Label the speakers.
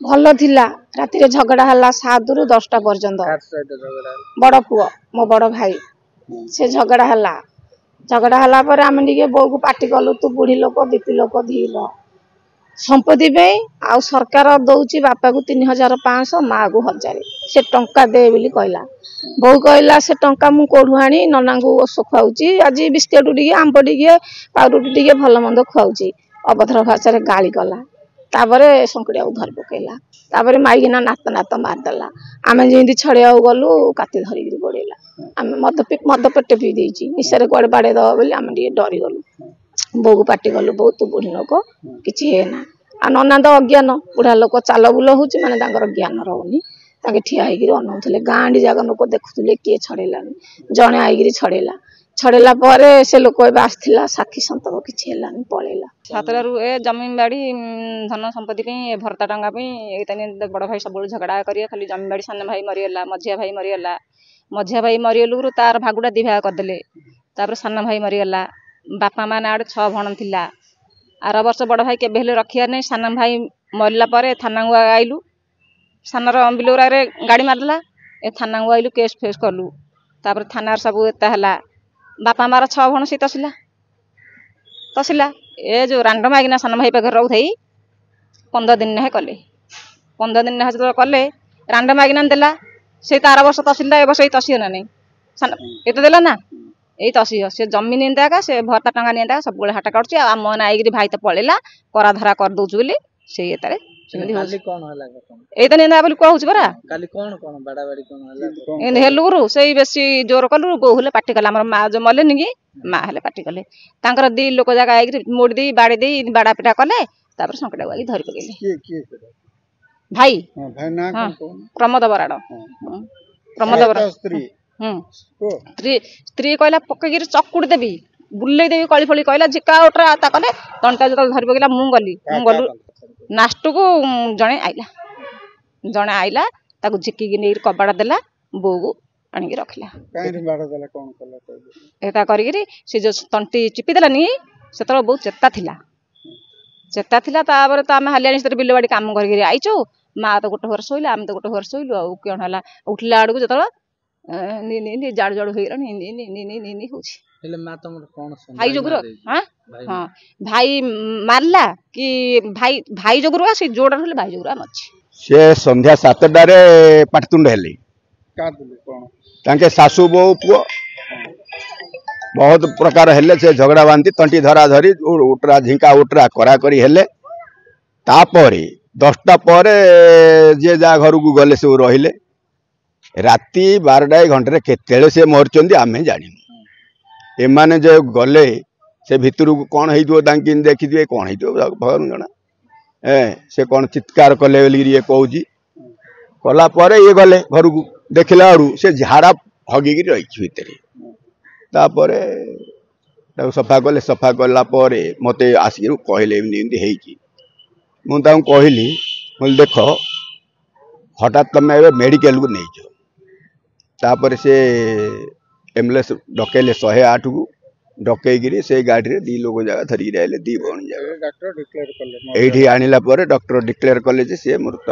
Speaker 1: भल थिला राति रे झगड़ा हला 7 रु 10टा पर्यंत बड़ पुओ मो बड़ भाई से झगड़ा हला पर आम टे बो को पार्टी कलु तू बुढ़ी लोक बीपी लोक धील संपत्ति पे आ सरकार दौची बापा को 3500 माँ को 1000 से टंका दे बोली कहला बो कहला से टंका मु कोठू आनी नना को ओष खुआउची आज बिस्केट टिके आंब टिके पाउरुटी टिके भल मंद खुआउची अभद्र भाषा गाली कला तापर संकड़िया धरी पकेला तापर माइकिना नात नात मारदेला आम जमी छड़िया गलु काती धरिकी गोड़ेला आम मद पेट पी देची निशारे कड़े बाड़े दब बोली आम डरी गलु बो को पार्टी कलु बो तू बुढ़ी लोक किसी है ना आ नना तो अज्ञान बुढ़ा लोक चाल बुल हो माने ज्ञान रोनी ठिया अनाउले गाँडी जाक लोक देखुले किए छड़ेलानी जड़े आई छड़ेला छड़ेला पर से लोक आसला साक्षी संतक किसी पलैला
Speaker 2: सातटारू ए जमीन बाड़ी धन संपत्ति भर्ता टंगा बड़ भाई सब झगड़ा करिए खाली जमीन बाड़ी सान भाई मरीगला मझिया भाई मरीगलु तार भागुड़ा दी भाग करदे तापर सान भाई मरीगला बापा माँ आड़े 6 भण थिला आर वर्ष बड़ भाई केबे रखिया नहीं सान भाई मरला पर थाना को आइलु सानर बिलौरा गाड़ी मारदेला ए थाना को आइलु केस फेस कलु तापर थाना सब एता बापा मार 6 भण से तसला ए जो रांडम आगिना सान भाई पाखे रोक 15 दिन ने कले 15 दिन जो कले रांडम आगिना देला से तार वर्ष तहसील ए वर्ष तसी ना नहीं ये तो देला ना यही तसी से जमीन निंदा से भत्ता टंगा निंदा सब हाट काटुची आम आई भाई तो पलैला करा धरा कर दौचु बोली से तो निंदा बोली कहूँ परा हेलुरु से बेसी जोर कलु बो हेले पार्टी कला माँ जो मलेनि कि माँ हेले पार्टी कले तांकर दी लोक जाक आई मोड़ दी बाड़ी दी बाड़ा पिटा कले तापर संकटा को धरी पकेले भाई प्रमोद बराड़ प्रमोद बराड़ स्त्री कहला पकई चकुड़ी देवी बुले देवी कली फली कहला झिका उठरा ता कले तंटा जो धरी पकेला मु गलु नास्ट को जड़े आइला ताकू झिकी नहीं कबाड़ा देला बो को आनिक रखला एता करी से जो तंटी चिपी देलानी से बहुत चेता थिला तापर तो आम हालिया बिल बाड़ी काम कर आईचु माँ तो गोटे घर शोला आम तो गोटे घर शोलु आ कौन है उठला आड़ को जो जाड़ जाड़ हो भाई जोगुर हाँ भाई मारला कि भाई भाई जोगुर से जोड़ा भाई जोगुर मरछि
Speaker 3: से संध्या 7टारे पाटतुंड हेली तांके सासू बो पुओ बहुत प्रकार हेले से झगड़ा बांधी तंटी धरा धरी उटरा झिंका उटरा करा करी हेले तापरे 10टा पर जे जा घर को गले से रहिले राति 12 घंटे केते से मरचंदी आमे जानिनु एमाने जो गले से भितर को कौन हो देखिए कौन हो भगवान जना से कौन चित्कार कले ये कहूँ कलापर ये गले घर को देखला आड़ू से झाड़ा हगिकी रही भितर सफा कले सफा कलापर मत आसिक कहले एमती मुझे कहली देख हठात तुम ए मेडिकल को नहीं तापर से एम्बुलेंस डकैले 108 को डकईकि से गाड़ी दी लोग जगह धरिकी आए 2 भौणी जगह डॉक्टर डिक्लेयर कले डॉक्टर डिक्लेयर कले सी मृत।